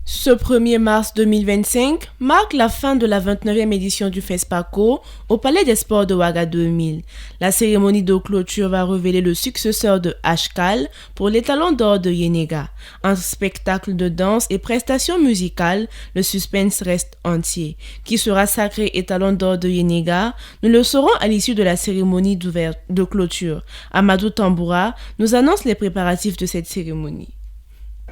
Ce 1er mars 2025 marque la fin de la 29e édition du FESPACO au Palais des Sports de Ouaga 2000. La cérémonie de clôture va révéler le successeur de Ashkal pour l'étalon d'or de Yenega. En spectacle de danse et prestations musicales, le suspense reste entier. Qui sera sacré étalon d'or de Yenega? Nous le saurons à l'issue de la cérémonie de clôture. Amadou Tamboura nous annonce les préparatifs de cette cérémonie.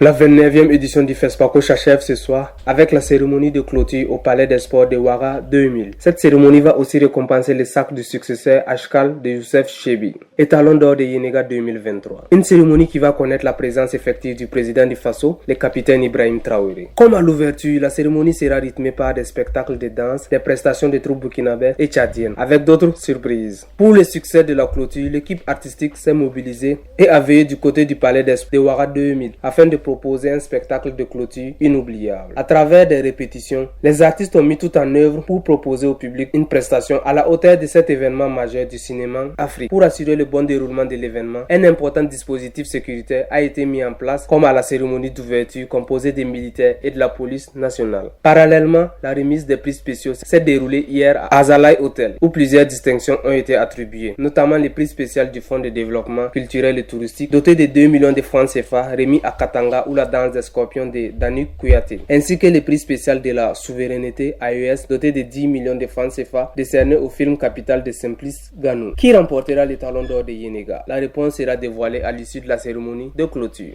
La 29e édition du FESPACO s'achève ce soir avec la cérémonie de clôture au Palais des Sports de Ouaga 2000. Cette cérémonie va aussi récompenser le sacre du successeur Ashkal de Youssef Chebi, étalon d'or de Yenega 2023. Une cérémonie qui va connaître la présence effective du président du Faso, le capitaine Ibrahim Traoré. Comme à l'ouverture, la cérémonie sera rythmée par des spectacles de danse, des prestations de troupes burkinabè et tchadiennes, avec d'autres surprises. Pour le succès de la clôture, l'équipe artistique s'est mobilisée et a veillé du côté du Palais des Sports de Ouaga 2000 afin de proposer un spectacle de clôture inoubliable. À travers des répétitions, les artistes ont mis tout en œuvre pour proposer au public une prestation à la hauteur de cet événement majeur du cinéma africain. Pour assurer le bon déroulement de l'événement, un important dispositif sécuritaire a été mis en place, comme à la cérémonie d'ouverture composée des militaires et de la police nationale. Parallèlement, la remise des prix spéciaux s'est déroulée hier à Azalai Hotel, où plusieurs distinctions ont été attribuées, notamment les prix spéciaux du Fonds de développement culturel et touristique, doté de 2 millions de francs CFA, remis à Katanga ou la danse des scorpions de Danik Kouyaté, ainsi que le prix spécial de la souveraineté AES doté de 10 millions de francs CFA décerné au film Capital de Simplice Ganou. Qui remportera le talon d'or de Yenega? La réponse sera dévoilée à l'issue de la cérémonie de clôture.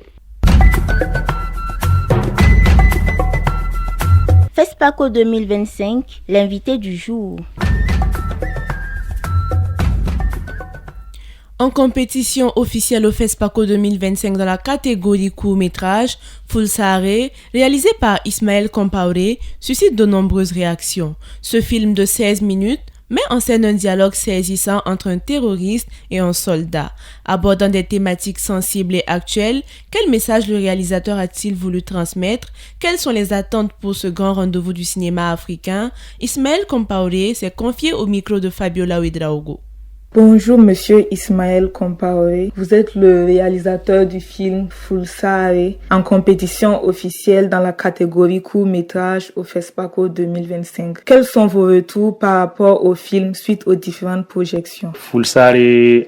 FESPACO 2025, l'invité du jour. En compétition officielle au FESPACO 2025 dans la catégorie court-métrage, Fulsare, réalisé par Ismaël Compaoré, suscite de nombreuses réactions. Ce film de 16 minutes met en scène un dialogue saisissant entre un terroriste et un soldat. Abordant des thématiques sensibles et actuelles, quel message le réalisateur a-t-il voulu transmettre? Quelles sont les attentes pour ce grand rendez-vous du cinéma africain? Ismaël Compaoré s'est confié au micro de Fabiola Ouedraogo. Bonjour Monsieur Ismaël Compaoré, vous êtes le réalisateur du film Fulsare en compétition officielle dans la catégorie court-métrage au FESPACO 2025. Quels sont vos retours par rapport au film suite aux différentes projections? Fulsare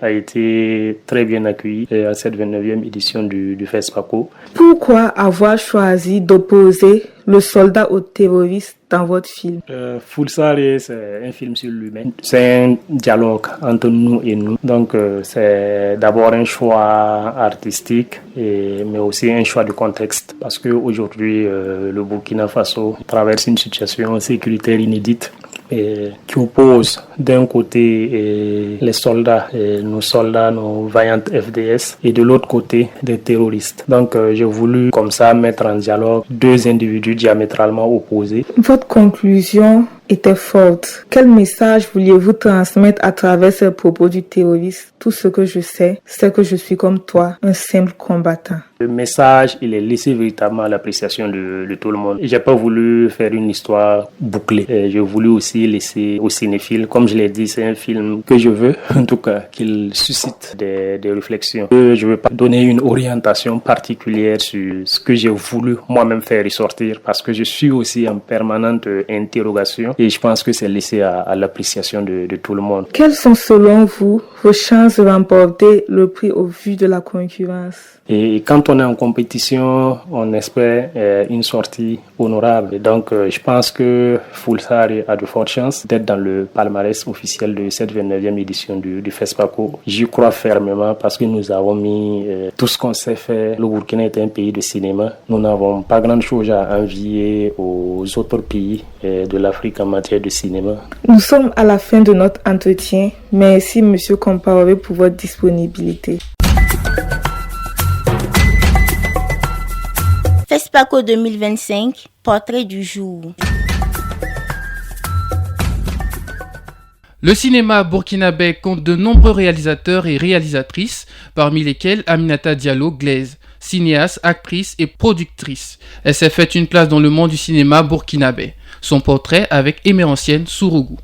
a été très bien accueilli à cette 29e édition du FESPACO. Pourquoi avoir choisi d'opposer le soldat au terroriste dans votre film? Fulsare, c'est un film sur l'humain. C'est un dialogue entre nous et nous. Donc, c'est d'abord un choix artistique, mais aussi un choix de contexte. Parce qu'aujourd'hui, le Burkina Faso traverse une situation sécuritaire inédite qui oppose d'un côté les soldats, nos vaillantes FDS, et de l'autre côté des terroristes. Donc j'ai voulu comme ça mettre en dialogue deux individus diamétralement opposés. Votre conclusion était forte. Quel message vouliez-vous transmettre à travers ces propos du terroriste? Tout ce que je sais, c'est que je suis comme toi, un simple combattant. Le message, il est laissé véritablement à l'appréciation de tout le monde. J'ai pas voulu faire une histoire bouclée. J'ai voulu aussi laisser aux cinéphiles, comme je l'ai dit, c'est un film que je veux, en tout cas, qu'il suscite des réflexions. Je veux pas donner une orientation particulière sur ce que j'ai voulu moi-même faire ressortir, parce que je suis aussi en permanente interrogation. Et je pense que c'est laissé à l'appréciation de tout le monde. Quelles sont selon vous vos chances de remporter le prix au vu de la concurrence? Et quand on est en compétition, on espère une sortie honorable. Et donc, je pense que Fulsare a de fortes chances d'être dans le palmarès officiel de cette 29e édition du FESPACO. J'y crois fermement parce que nous avons mis tout ce qu'on sait faire. Le Burkina est un pays de cinéma. Nous n'avons pas grand chose à envier aux autres pays de l'Afrique en matière de cinéma. Nous sommes à la fin de notre entretien. Merci Monsieur Compaoré pour votre disponibilité. FESPACO 2025, portrait du jour. Le cinéma burkinabè compte de nombreux réalisateurs et réalisatrices, parmi lesquels Aminata Diallo Glaise, cinéaste, actrice et productrice. Elle s'est faite une place dans le monde du cinéma burkinabè. Son portrait avec Emerencienne Sourougou.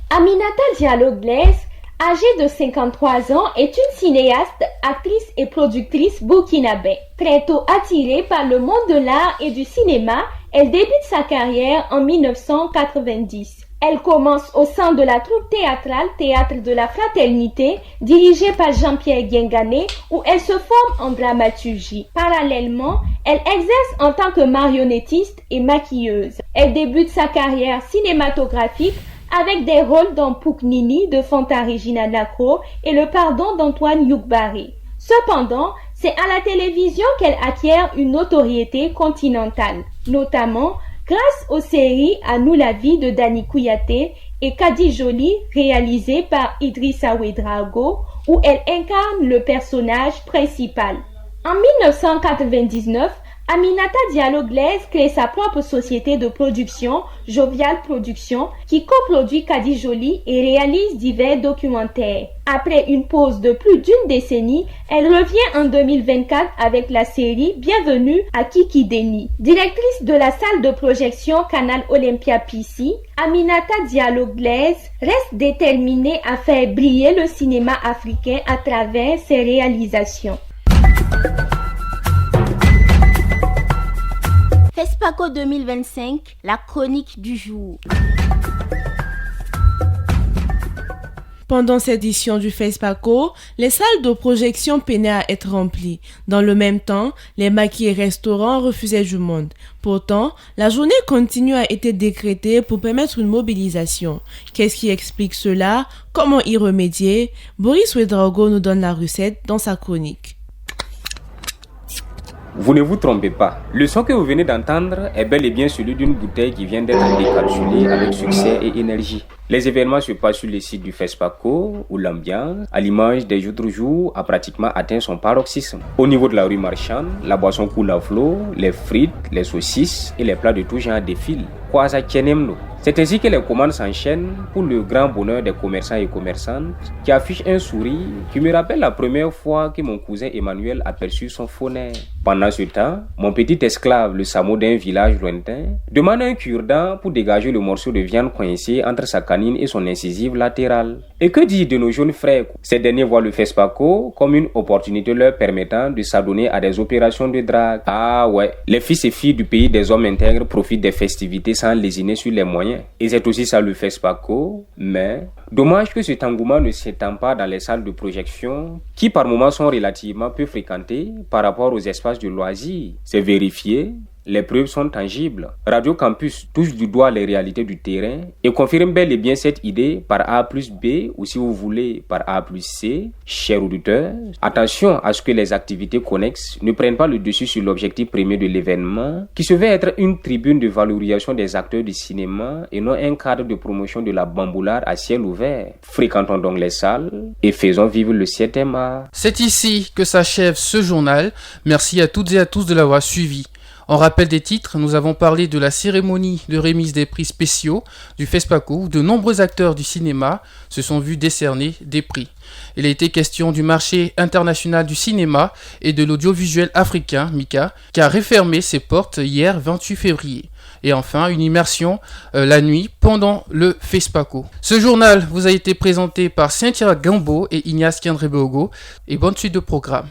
Aminata Diallo Glaise, âgée de 53 ans, est une cinéaste, actrice et productrice burkinabè. Très tôt attirée par le monde de l'art et du cinéma, Elle débute sa carrière en 1990. Elle commence au sein de la troupe théâtrale Théâtre de la Fraternité, dirigée par Jean-Pierre Guingané, où elle se forme en dramaturgie. Parallèlement, elle exerce en tant que marionnettiste et maquilleuse. Elle débute sa carrière cinématographique avec des rôles dans Pouknini de Fanta Regina Nakro et Le Pardon d'Antoine Youkbaré. Cependant, c'est à la télévision qu'elle acquiert une notoriété continentale, notamment grâce aux séries À nous la vie de Dani Kouyaté et Kadi Jolie réalisées par Idrissa Ouedraogo, où elle incarne le personnage principal. En 1999, Aminata Diallo-Glaise crée sa propre société de production, Jovial Productions, qui coproduit Kadi Jolie et réalise divers documentaires. Après une pause de plus d'une décennie, elle revient en 2024 avec la série Bienvenue à Kikideni. Directrice de la salle de projection Canal Olympia PC, Aminata Diallo-Glaise reste déterminée à faire briller le cinéma africain à travers ses réalisations. FESPACO 2025, la chronique du jour. Pendant cette édition du FESPACO, les salles de projection peinaient à être remplies. Dans le même temps, les maquis et restaurants refusaient du monde. Pourtant, la journée continue a été décrétée pour permettre une mobilisation. Qu'est-ce qui explique cela? Comment y remédier? Boris Ouedraogo nous donne la recette dans sa chronique. Vous ne vous trompez pas, le son que vous venez d'entendre est bel et bien celui d'une bouteille qui vient d'être décapsulée avec succès et énergie. Les événements se passent sur le site du FESPACO où l'ambiance, à l'image des autres jours, a pratiquement atteint son paroxysme. Au niveau de la rue marchande, la boisson coule à flot, les frites, les saucisses et les plats de tout genre défilent. C'est ainsi que les commandes s'enchaînent pour le grand bonheur des commerçants et commerçantes qui affichent un sourire qui me rappelle la première fois que mon cousin Emmanuel aperçut son phonère. Pendant ce temps, mon petit esclave, le samo d'un village lointain, demande un cure-dent pour dégager le morceau de viande coincé entre sa canine et son incisive latérale. Et que dire de nos jeunes frères? Ces derniers voient le FESPACO comme une opportunité leur permettant de s'adonner à des opérations de drague. Ah ouais, les fils et filles du pays des hommes intègres profitent des festivités sans lésiner sur les moyens. Et c'est aussi ça le FESPACO, mais dommage que cet engouement ne s'étend pas dans les salles de projection qui par moments sont relativement peu fréquentées par rapport aux espaces de loisirs. C'est vérifié. Les preuves sont tangibles. Radio Campus touche du doigt les réalités du terrain et confirme bel et bien cette idée par A plus B ou si vous voulez par A plus C. Chers auditeurs, attention à ce que les activités connexes ne prennent pas le dessus sur l'objectif premier de l'événement qui se veut être une tribune de valorisation des acteurs du cinéma et non un cadre de promotion de la bamboulard à ciel ouvert. Fréquentons donc les salles et faisons vivre le 7e art. C'est ici que s'achève ce journal. Merci à toutes et à tous de l'avoir suivi. En rappel des titres, nous avons parlé de la cérémonie de remise des prix spéciaux du FESPACO où de nombreux acteurs du cinéma se sont vus décerner des prix. Il a été question du marché international du cinéma et de l'audiovisuel africain, MICA, qui a refermé ses portes hier 28 février. Et enfin, une immersion la nuit pendant le FESPACO. Ce journal vous a été présenté par Cynthia Gambo et Ignace Kendrebogo et bonne suite de programme.